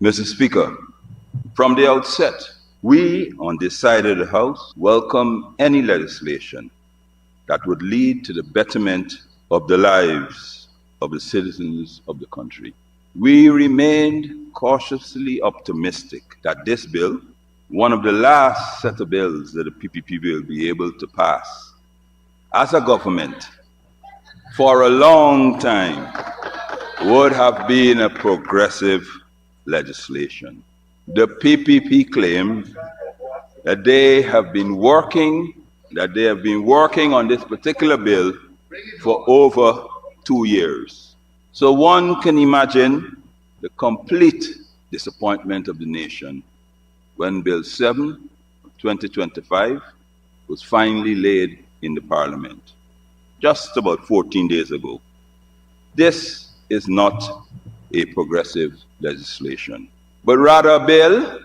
Mr. Speaker, from the outset, we on this side of the House welcome any legislation that would lead to the betterment of the lives of the citizens of the country. We remained cautiously optimistic that this bill, one of the last set of bills that the PPP will be able to pass as a government for a long time, would have been a progressive legislation. The PPP claim that they have been working on this particular bill for over 2 years. So one can imagine the complete disappointment of the nation when Bill 7 of 2025 was finally laid in the Parliament, just about 14 days ago. This is not a progressive legislation, but rather a bill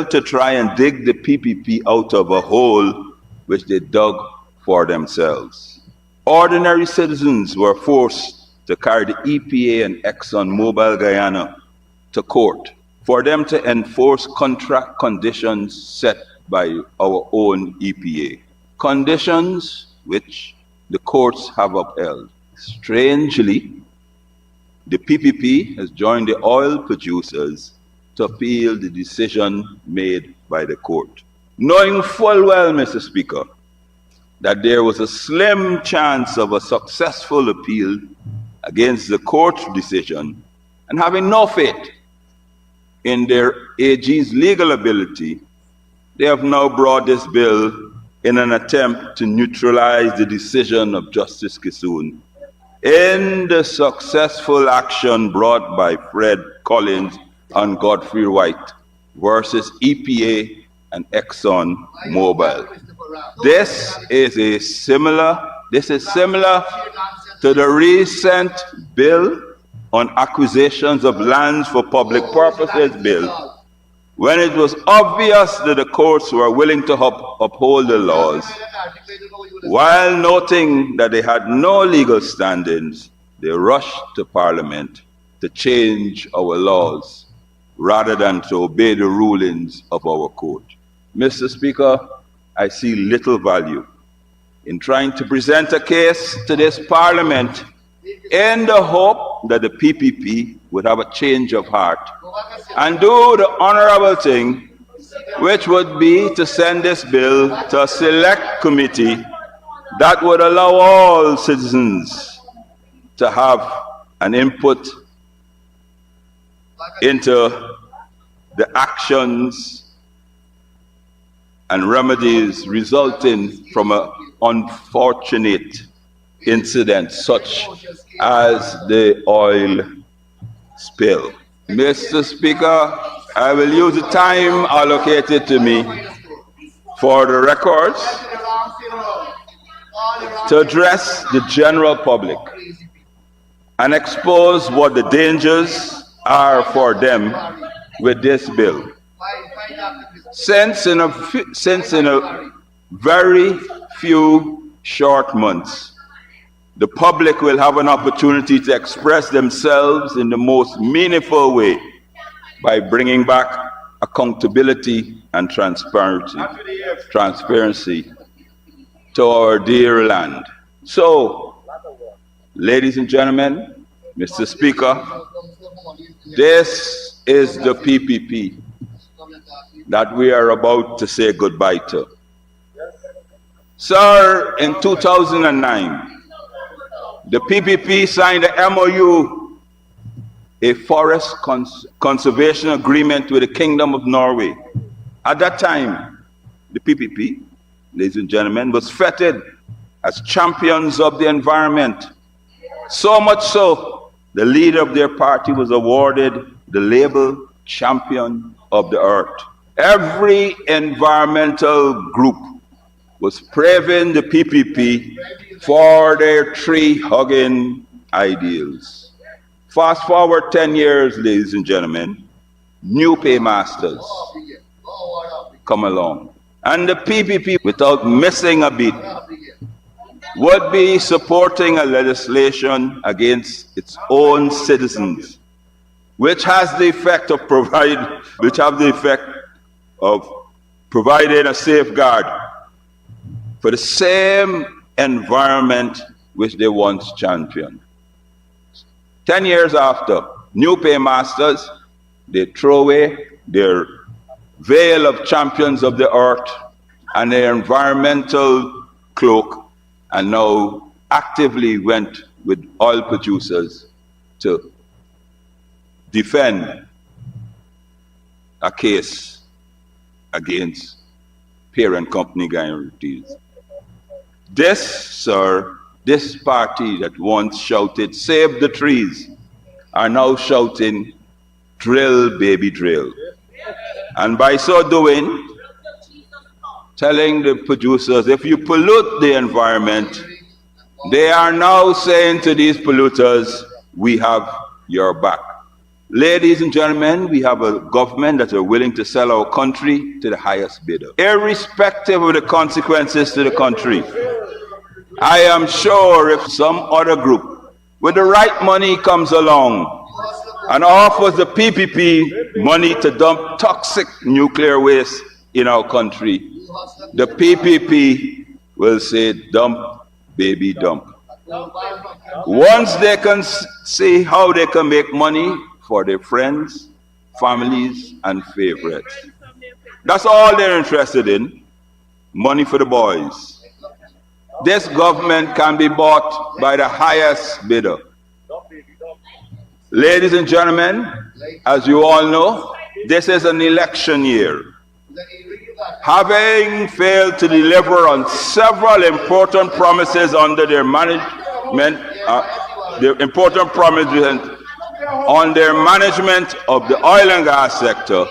to try and dig the PPP out of a hole which they dug for themselves. Ordinary citizens were forced to carry the EPA and ExxonMobil Guyana to court for them to enforce contract conditions set by our own EPA, conditions which the courts have upheld. Strangely, the PPP has joined the oil producers to appeal the decision made by the court, knowing full well, Mr. Speaker, that there was a slim chance of a successful appeal against the court's decision, and having no faith in their AG's legal ability, they have now brought this bill in an attempt to neutralize the decision of Justice Kissoon in the successful action brought by Fred Collins and Godfrey White versus EPA and Exxon Mobil. This is similar to the recent bill on acquisitions of lands for public purposes bill, when it was obvious that the courts were willing to uphold the laws. While noting that they had no legal standings, they rushed to Parliament to change our laws rather than to obey the rulings of our court. Mr. Speaker, I see little value in trying to present a case to this Parliament in the hope that the PPP would have a change of heart and do the honorable thing, which would be to send this bill to a select committee that would allow all citizens to have an input into the actions and remedies resulting from an unfortunate incident such as the oil spill. Mr. Speaker, I will use the time allocated to me for the records to address the general public and expose what the dangers are for them with this bill. Since in a very few short months, the public will have an opportunity to express themselves in the most meaningful way by bringing back accountability and transparency to our dear land. So, ladies and gentlemen, Mr. Speaker, this is the PPP that we are about to say goodbye to. Sir, in 2009, the PPP signed a MOU, a forest conservation agreement with the Kingdom of Norway. At that time, the PPP, ladies and gentlemen, was feted as champions of the environment. So much so, the leader of their party was awarded the label Champion of the Earth. Every environmental group was praising the PPP for their tree-hugging ideals. Fast forward 10 years, ladies and gentlemen, new paymasters come along. And the PPP, without missing a beat, would be supporting a legislation against its own citizens which has the effect of providing a safeguard for the same environment which they once championed. 10 years after, new paymasters, they throw away their veil of champions of the earth and their environmental cloak, and now actively went with oil producers to defend a case against parent company guarantees. This, sir, this party that once shouted, "Save the trees," are now shouting, "Drill, baby, drill." And by so doing, telling the producers, if you pollute the environment, they are now saying to these polluters, we have your back. Ladies and gentlemen, we have a government that are willing to sell our country to the highest bidder, irrespective of the consequences to the country. I am sure if some other group with the right money comes along and offers the PPP money to dump toxic nuclear waste in our country, the PPP will say, dump, baby, dump. Once they can see how they can make money for their friends, families, and favorites. That's all they're interested in, money for the boys. This government can be bought by the highest bidder. Ladies and gentlemen, as you all know, this is an election year. Having failed to deliver on several important promises under their management, on their management of the oil and gas sector,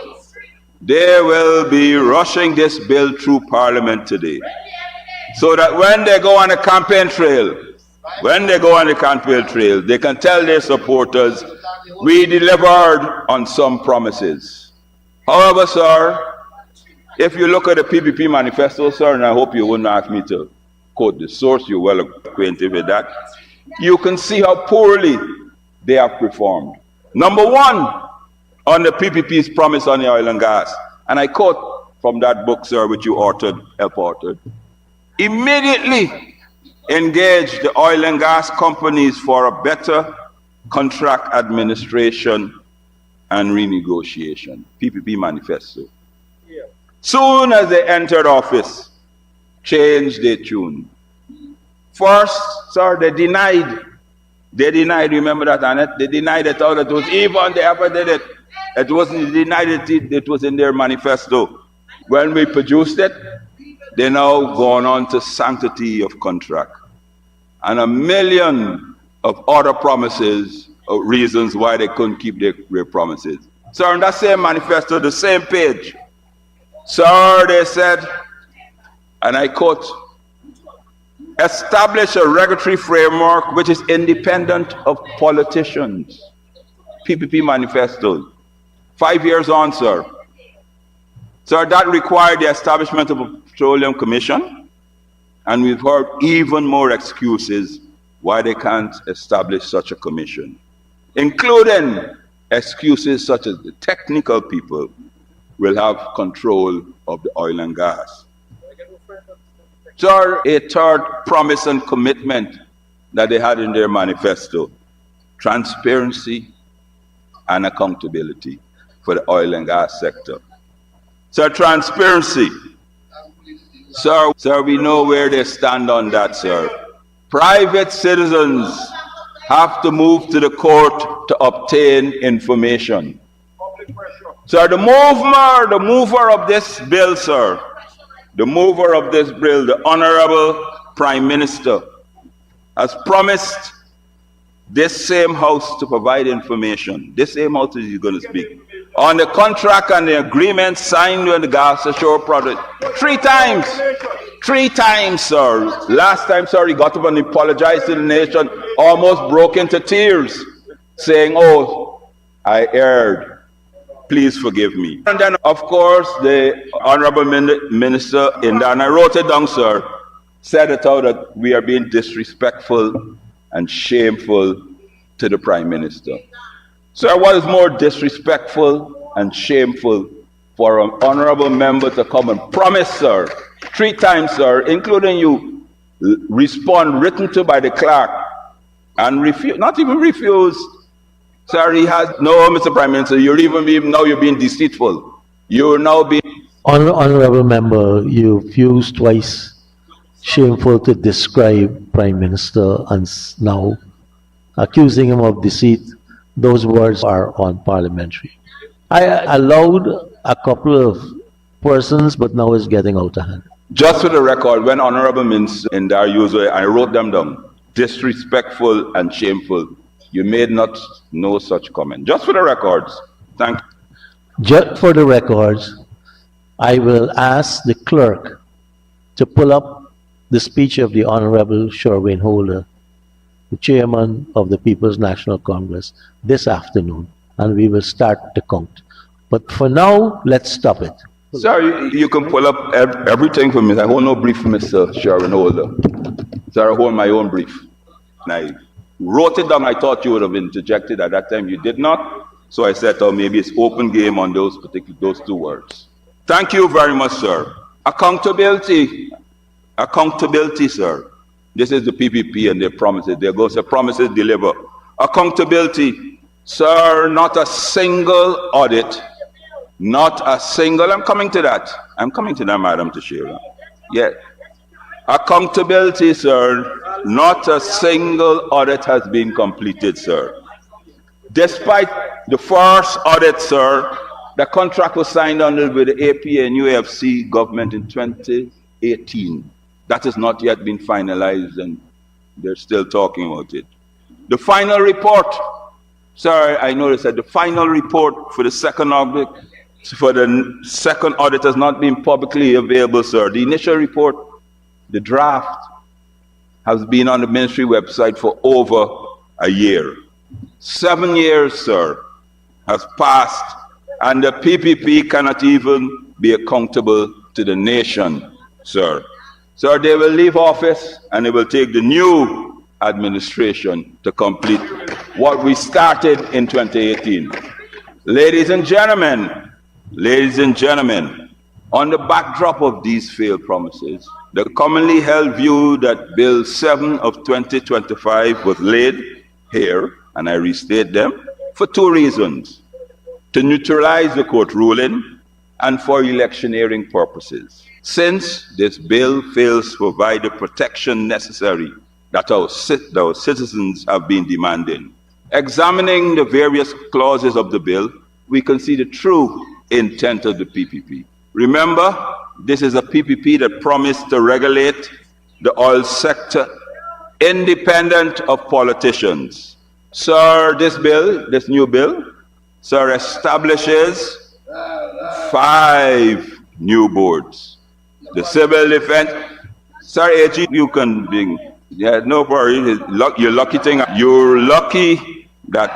they will be rushing this bill through Parliament today. So that when they go on the campaign trail, they can tell their supporters, we delivered on some promises. However, sir, if you look at the PPP manifesto, sir, and I hope you wouldn't ask me to quote the source, you're well acquainted with that, you can see how poorly they have performed. Number one, on the PPP's promise on the oil and gas, and I quote from that book, sir, which you authored, immediately engage the oil and gas companies for a better contract administration and renegotiation. PPP manifesto. Yeah. Soon as they entered office, changed their tune. First, sir, they denied, remember that, Annette? They denied it all. It was even they ever did it. It wasn't denied it was in their manifesto. When we produced it, they now gone on to sanctity of contract. And a million of other promises, reasons why they couldn't keep their promises. Sir, in that same manifesto, the same page, sir, they said, and I quote, establish a regulatory framework which is independent of politicians. PPP manifesto. 5 years on, sir. Sir, that required the establishment of a petroleum commission, and we've heard even more excuses why they can't establish such a commission, including excuses such as the technical people will have control of the oil and gas. Sir, a third promise and commitment that they had in their manifesto, transparency and accountability for the oil and gas sector. Sir, transparency. Sir, we know where they stand on that, sir. Private citizens have to move to the court to obtain information. Sir, the mover of this bill, sir, the mover of this bill, the Honorable Prime Minister, has promised this same House to provide information. This same House is going to speak on the contract and the agreement signed with the gas ashore project. 3 times. 3 times, sir. Last time, sir, he got up and apologized to the nation, almost broke into tears, saying, oh, I erred. Please forgive me. And then, of course, the Honorable Minister, and I wrote it down, sir, said it out that we are being disrespectful and shameful to the Prime Minister. Sir, what is more disrespectful and shameful for an honorable member to come and promise, sir, 3 times, sir, including you, respond written to by the clerk, and refuse, not even refuse. Sir, he has, no, Mr. Prime Minister, you're being deceitful. You're now being... Honorable member, you've used twice shameful to describe Prime Minister and now accusing him of deceit. Those words are unparliamentary. I allowed a couple of persons, but now it's getting out of hand. Just for the record, when Honorable Minister in their usual, I wrote them down, disrespectful and shameful. You made not no such comment. Just for the records. Thank you. Just for the records, I will ask the clerk to pull up the speech of the Honorable Sherwin Holder, the chairman of the People's National Congress, this afternoon, and we will start the count. But for now, let's stop it. Sir, you can pull up everything for me. I hold no brief for Mr. Sherwin Holder. Sir, I hold my own brief. And I wrote it down. I thought you would have interjected at that time. You did not. So I said, oh, maybe it's open game on those 2 words. Thank you very much, sir. Accountability. Accountability, sir. This is the PPP and their promises. They're going to say promises deliver. Accountability. Sir, not a single audit. Not a single. I'm coming to that. I'm coming to that, Madam Tashira. Yeah. Accountability, sir. Not a single audit has been completed, sir. Despite the first audit, sir, the contract was signed under with the APA and UFC government in 2018. That has not yet been finalized, and they're still talking about it. The final report, sir, I noticed that the final report for the second audit, has not been publicly available, sir. The initial report, the draft, has been on the ministry website for over a year. 7 years, sir, has passed, and the PPP cannot even be accountable to the nation, sir. Sir, they will leave office and it will take the new administration to complete what we started in 2018. Ladies and gentlemen, on the backdrop of these failed promises, the commonly held view that Bill 7 of 2025 was laid here, and I restate them, for 2 reasons: to neutralize the court ruling and for electioneering purposes. Since this bill fails to provide the protection necessary that our citizens have been demanding, examining the various clauses of the bill, we can see the true intent of the PPP. Remember, this is a PPP that promised to regulate the oil sector independent of politicians. Sir, this new bill, sir, establishes 5 new boards. The civil defense, sir, AG, you can be, yeah, no worry, you're lucky that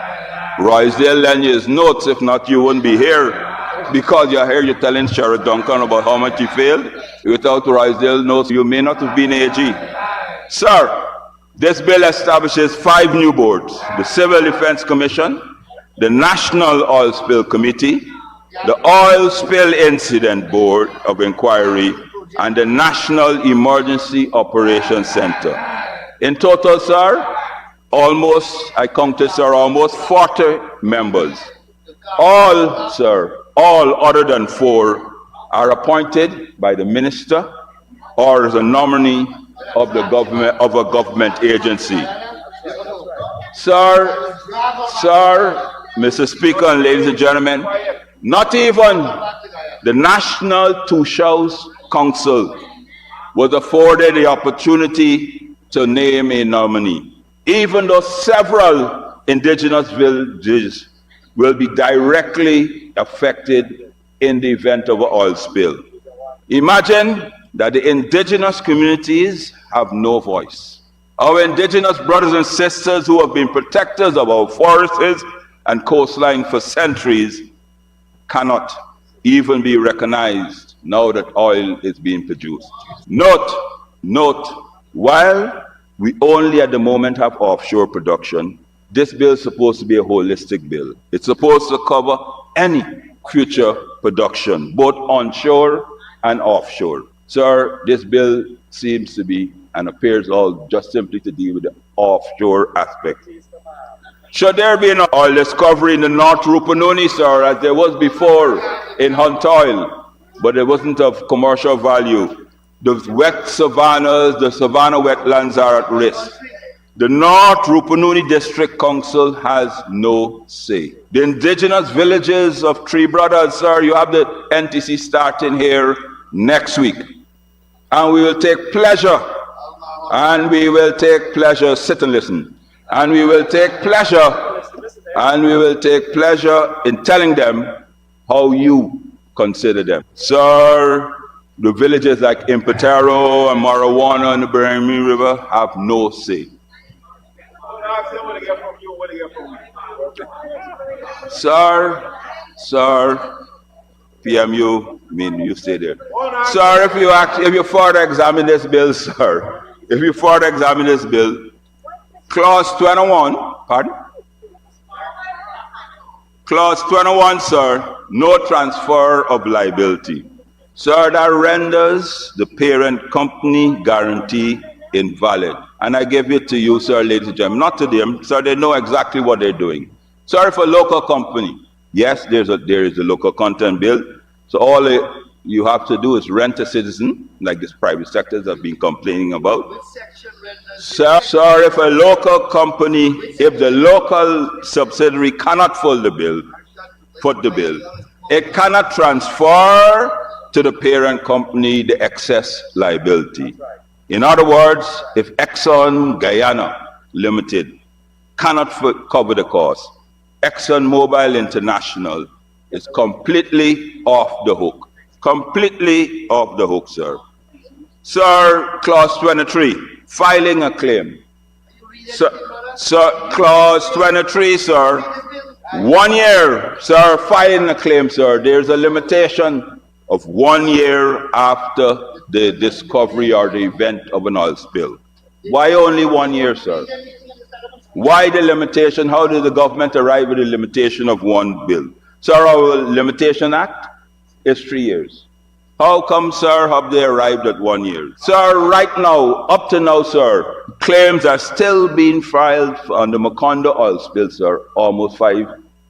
Roysdale lent you his notes. If not, you wouldn't be here, because you're here, you're telling Sheriff Duncan about how much he failed. Without Roysdale notes, you may not have been AG. Sir, this bill establishes 5 new boards: the Civil Defense Commission, the National Oil Spill Committee, the Oil Spill Incident Board of Inquiry, and the National Emergency Operations Center. In total, sir, almost 40 members. All, sir, all other than 4 are appointed by the minister or as a nominee of the government, of a government agency. Sir, Mr. Speaker and ladies and gentlemen, not even the National Two-Shows Council was afforded the opportunity to name a nominee, even though several indigenous villages will be directly affected in the event of an oil spill. Imagine that the indigenous communities have no voice. Our indigenous brothers and sisters who have been protectors of our forests and coastline for centuries cannot even be recognized now that oil is being produced. Note, while we only at the moment have offshore production, This bill is supposed to be a holistic bill. It's supposed to cover any future production, both onshore and offshore. Sir, this bill seems to be and appears all just simply to deal with the offshore aspect. Should there be an oil discovery in the North Rupununi, sir, as there was before in Hunt Oil, but it wasn't of commercial value? The wet savannas, the savanna wetlands are at risk. The North Rupununi District Council has no say. The indigenous villages of Three Brothers, sir, you have the NTC starting here next week. And we will take pleasure, sit and listen. And we will take pleasure in telling them how you consider them. Sir, the villages like Impotero and Marawana and the Beremy River have no say. Sir, PMU, you stay there. Sir, if you further examine this bill, sir, Clause 21, Clause 21, sir, no transfer of liability. Sir, that renders the parent company guarantee invalid. And I give it to you, sir, ladies and gentlemen, not to them, sir, they know exactly what they're doing. Sir, if a local company, yes, there is a local content bill, so all you have to do is rent a citizen, like this private sectors have been complaining about. Sir, if a local company, if the local subsidiary cannot foot the bill, it cannot transfer to the parent company the excess liability. In other words, if Exxon Guyana Limited cannot cover the cost, Exxon Mobil International is completely off the hook. Completely off the hook, sir. Sir, Clause 23, filing a claim. Sir, Clause 23, sir, 1 year, sir, filing a claim, sir. There's a limitation of 1 year after the discovery or the event of an oil spill. Why only 1 year, sir? Why the limitation? How did the government arrive at the limitation of one bill? Sir, our Limitation Act is 3 years. How come, sir, have they arrived at 1 year? Sir, right now, up to now, sir, claims are still being filed on the Macondo oil spill, sir, almost 5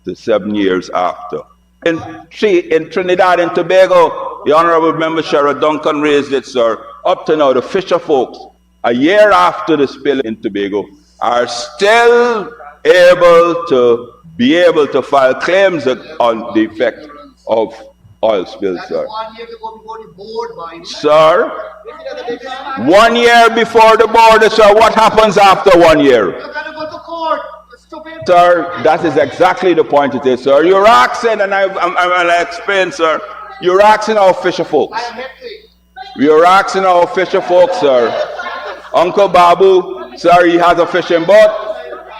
to 7 years after. In Trinidad and Tobago, the Honorable Member Shara Duncan raised it, sir. Up to now, the fisher folks, a year after the spill in Tobago, are still able to file claims on the effect of oil spills, sir. 1 year before the board, sir, 1 year before the board, sir. What happens after 1 year? You gotta go to court. Sir, that is exactly the point it is, sir. You're asking, and I'll explain, sir. You're asking our fisher folks. You're asking our fisher folks, sir. Uncle Babu, sir, he has a fishing boat,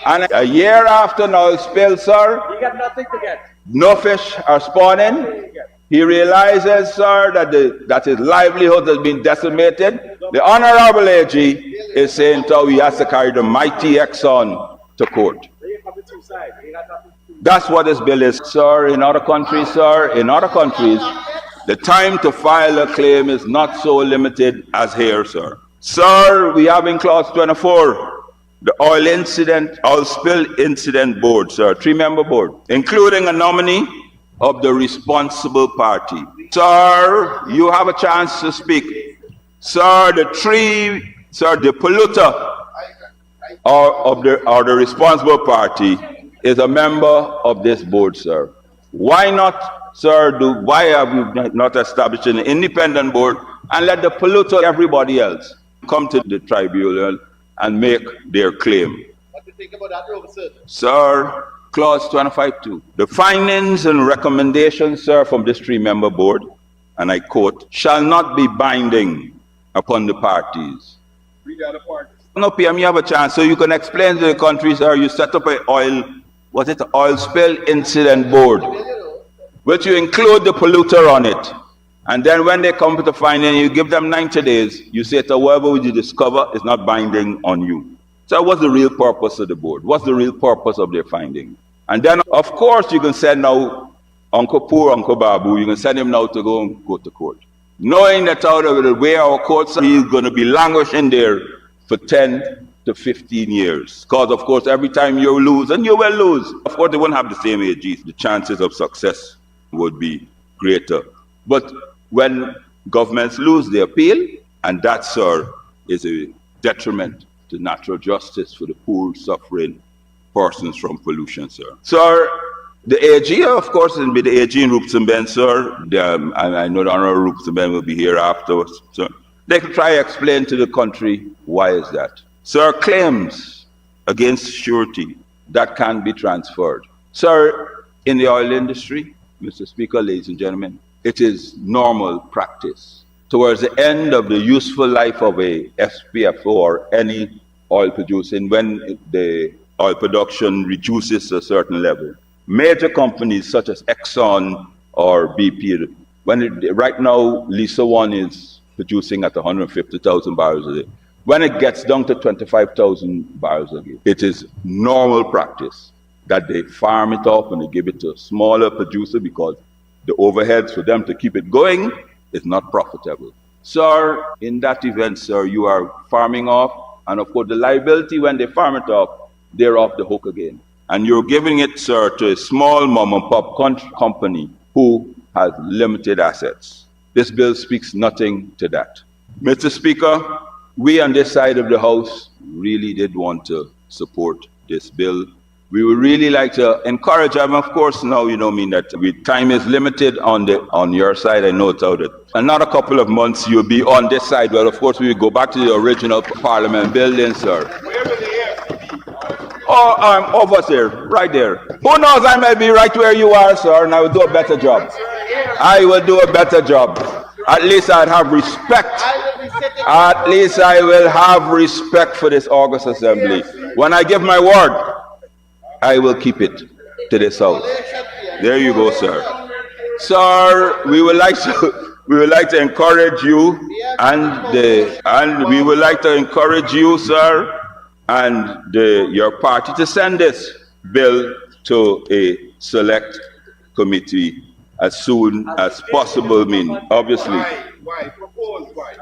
and a year after now spill, sir, he got nothing to get. No fish are spawning. He realizes, sir, that his livelihood has been decimated. The Honorable AG is saying so he has to carry the mighty Exxon to court. That's what this bill is, sir. In other countries, the time to file a claim is not so limited as here, sir. Sir, we have in Clause 24 the oil spill incident board, sir, 3-member board, including a nominee of the responsible party. Sir, you have a chance to speak. Sir, the polluter or the responsible party is a member of this board, sir. Why not, sir, why have we not established an independent board and let the polluter, everybody else, come to the tribunal and make their claim? What do you think about that, Robinson? Sir, Clause 25.2. The findings and recommendations, sir, from this 3-member board, and I quote, shall not be binding upon the parties. Read the other parties. No, PM, you have a chance, so you can explain to the country, sir, you set up an oil spill incident board, which you include the polluter on it. And then when they come to the finding, you give them 90 days. You say to whoever you discover is not binding on you. So what's the real purpose of the board? What's the real purpose of their finding? And then, of course, you can send now Uncle Babu, you can send him now to go to court. Knowing that out of the way our courts are, he's going to be languishing there for 10 to 15 years. Because, of course, every time you lose, and you will lose, of course, they won't have the same AGs. The chances of success would be greater. But when governments lose, they appeal, and that, sir, is a detriment to natural justice for the poor, suffering persons from pollution, sir. Sir, the AG, of course, will be the AG in Roopsonben, sir. I know the Honorable Roopsonben will be here afterwards, sir. They can try to explain to the country why is that. Sir, claims against surety that can be transferred. Sir, in the oil industry, Mr. Speaker, ladies and gentlemen, it is normal practice towards the end of the useful life of a SPFO or any oil producing, when the oil production reduces to a certain level. Major companies such as Exxon or BP, right now, Lisa 1 is producing at 150,000 barrels a day. When it gets down to 25,000 barrels a day, it is normal practice that they farm it off and they give it to a smaller producer because the overheads for them to keep it going is not profitable. Sir, in that event, sir, you are farming off, and of course the liability when they farm it off, they're off the hook again. And you're giving it, sir, to a small mom-and-pop company who has limited assets. This bill speaks nothing to that. Mr. Speaker, we on this side of the House really did want to support this bill. We would really like to encourage them. Of course, now you know that time is limited on your side. I know it's out of another couple of months you'll be on this side. Well, of course, we will go back to the original Parliament building, sir. Where will the air be? Oh, I'm over there, right there. Who knows, I may be right where you are, sir, and I will do a better job. I will do a better job. At least I'd have respect. At least I will have respect for this August Assembly. When I give my word, I will keep it to this House. There you go, sir. Sir, we would like to encourage you, and we would like to encourage you, sir, and your party to send this bill to a select committee as soon as possible. Obviously. Why? Propose why?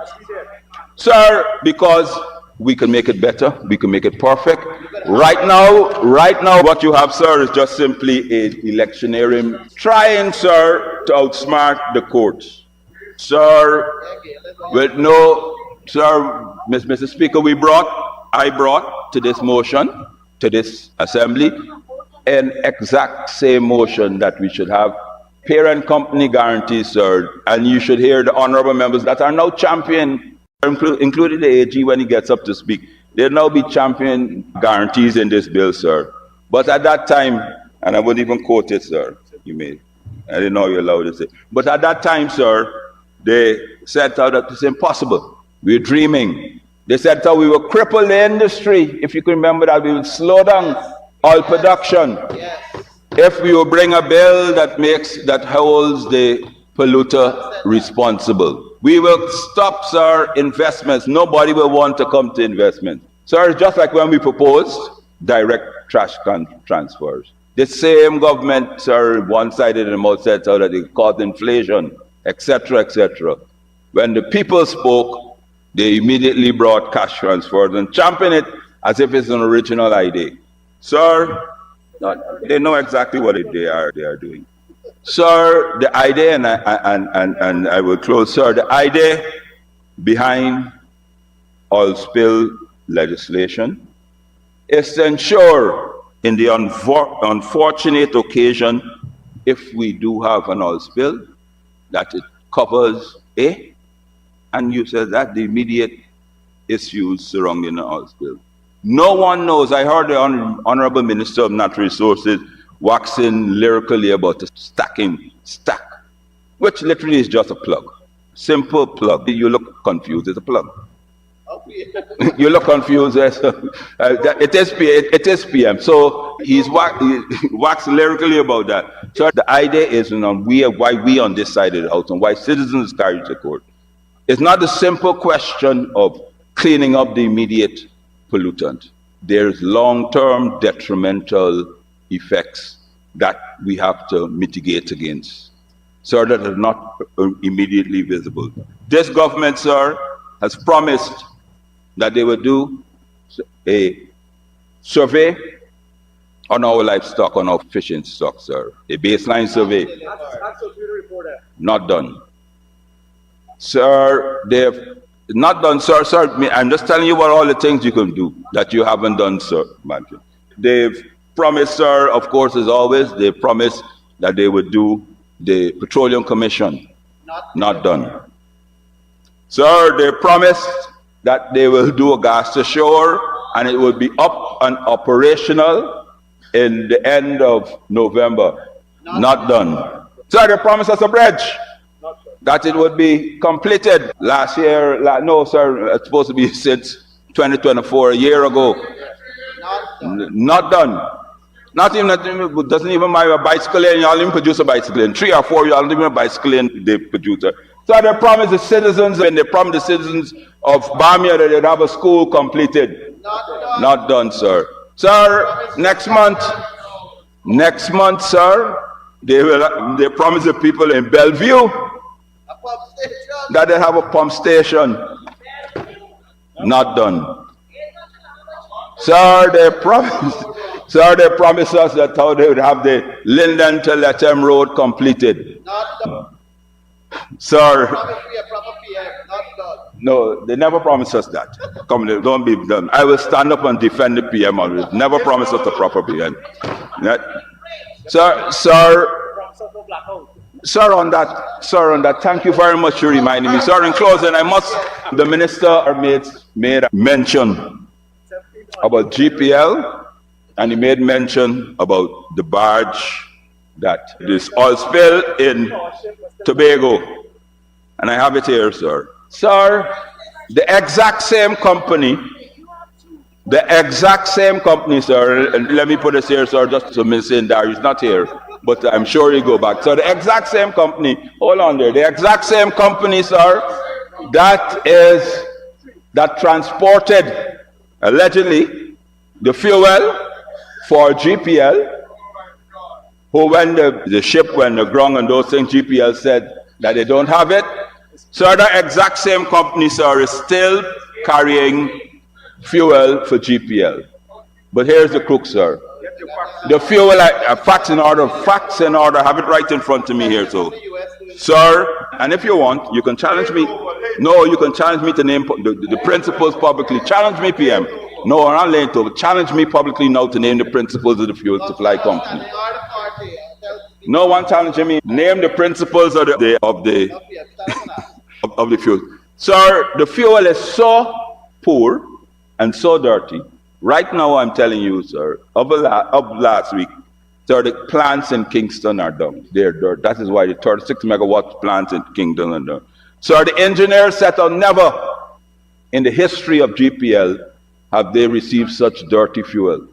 Sir, because we can make it better, we can make it perfect. Right now, what you have, sir, is just simply an electioneering trying, sir, to outsmart the courts. Sir, with no, sir, Mr. Speaker, I brought to this motion, to this assembly, an exact same motion that we should have parent company guarantees, sir, and you should hear the honorable members that are now champion, including the AG when he gets up to speak. There'll now be champion guarantees in this bill, sir. But at that time, and I wouldn't even quote it, sir, I didn't know you're allowed to say. But at that time, sir, they said that it's impossible. We're dreaming. They said that we will cripple the industry. If you can remember that, we will slow down oil production. Yes. If we will bring a bill that holds the polluter responsible. We will stop, sir, investments. Nobody will want to come to investment. Sir, it's just like when we proposed direct trash transfers. The same government, sir, one-sided in the mouth said so that it caused inflation, etc., etc. When the people spoke, they immediately brought cash transfers and championed it as if it's an original idea. Sir, they know exactly what they are doing. Sir, the idea, and I will close, sir, the idea behind oil spill legislation is to ensure in the unfortunate occasion, if we do have an oil spill, that it covers and you said that the immediate issues surrounding the oil spill. No one knows. I heard the Honorable Minister of Natural Resources waxing lyrically about the stack, which literally is just a plug. Simple plug. You look confused. It's a plug. You look confused. It is PM. So he's waxing lyrically about that. So the idea is, why we on this side of the House and why citizens carry the court. It's not the simple question of cleaning up the immediate pollutant. there's long-term detrimental effects that we have to mitigate against. Sir, that is not immediately visible. This government, sir, has promised that they will do a survey on our livestock, on our fishing stock, sir. A baseline survey. Not done. Sir, they've not done, sir. I'm just telling you what all the things you can do that you haven't done, sir. They've promised, sir, of course, as always, they promised that they would do the Petroleum Commission. Not done. Sir, they promised that they will do a gas to shore and it will be up and operational in the end of November. Not done. Sir, they promised us a bridge that it would be completed last year. No, sir, it's supposed to be since 2024, a year ago. Not done. Not even, doesn't even buy a bicycle lane, y'all even produce a bicycle lane. 3 or 4, y'all don't even a bicycle lane they produce. So they promised the citizens, and they promised the citizens of Bamia that they'd have a school completed. Not done, sir. Sir, next month, sir, they promise the people in Bellevue that they have a pump station. Not done. Sir, they promised us that how they would have the Linden to Lethem Road completed. Sir, no, they never promised us that. Come, don't be done. I will stand up and defend the PM always. Never promised us the proper PM. Sir, on that, thank you very much for reminding me. Sir, in closing, the minister made a mention about GPL, and he made mention about the barge that this oil spill in Tobago. And I have it here, sir. Sir, the exact same company, sir, and let me put this here, sir, just so Mr. Indari is not here, but I'm sure he'll go back. So the exact same company, hold on there, the exact same company, sir, that transported, allegedly, the fuel for GPL, who when the ship went aground and those things, GPL said that they don't have it. So the exact same company, sir, is still carrying fuel for GPL. But here's the crook, sir. The fuel, facts in order, I have it right in front of me here, so. Sir, and if you want, you can challenge me. No, you can challenge me to name the principals publicly. Challenge me, PM. No, I'm not laying to. Challenge me publicly now to name the principals of the fuel supply company. No one challenging me. Name the principals of the fuel. Sir, the fuel is so poor and so dirty. Right now, I'm telling you, sir, of last week, sir, the plants in Kingston are down. They're dirt. That is why the 36 megawatt plants in Kingston are down. Sir, the engineers said never in the history of GPL have they received such dirty fuel.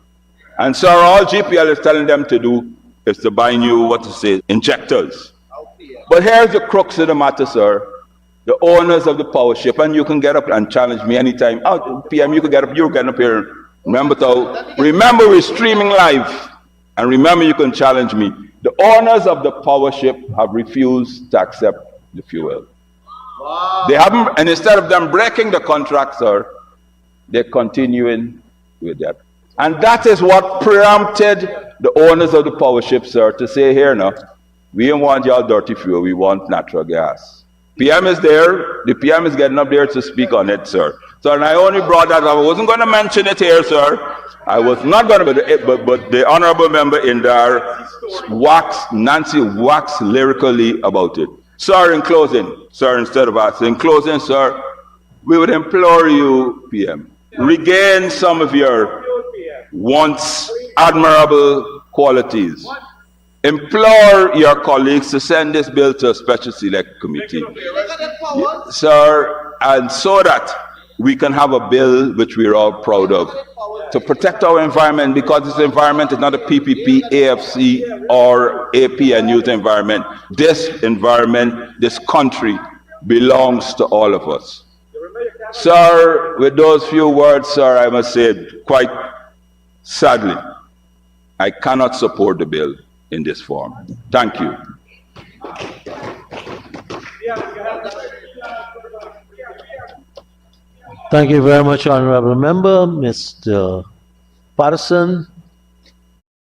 And sir, all GPL is telling them to do is to buy new, injectors. But here's the crux of the matter, sir. The owners of the power ship, and you can get up and challenge me anytime. Oh, PM, you can get up, you're getting up here. Remember we're streaming live. And remember, you can challenge me. The owners of the power ship have refused to accept the fuel. Wow. They haven't, and instead of them breaking the contract, sir, they're continuing with that. And that is what prompted the owners of the power ship, sir, to say here now, we don't want y'all dirty fuel, we want natural gas. PM is there, the PM is getting up there to speak on it, sir. So, and I only brought that up, I wasn't going to mention it here, sir. I was not going to, but the honorable member in there, Nancy waxed lyrically about it. Sir, in closing, sir, instead of asking, in closing, sir, we would implore you, PM, regain some of your once admirable qualities. Implore your colleagues to send this bill to a special select committee, sir, and so that we can have a bill which we're all proud of to protect our environment, because this environment is not a PPP, AFC, or APNU's environment. This environment, this country belongs to all of us. Sir, with those few words, sir, I must say quite Sadly, I cannot support the bill in this form. Thank you. Thank you very much, Honorable Member. Mr. Patterson.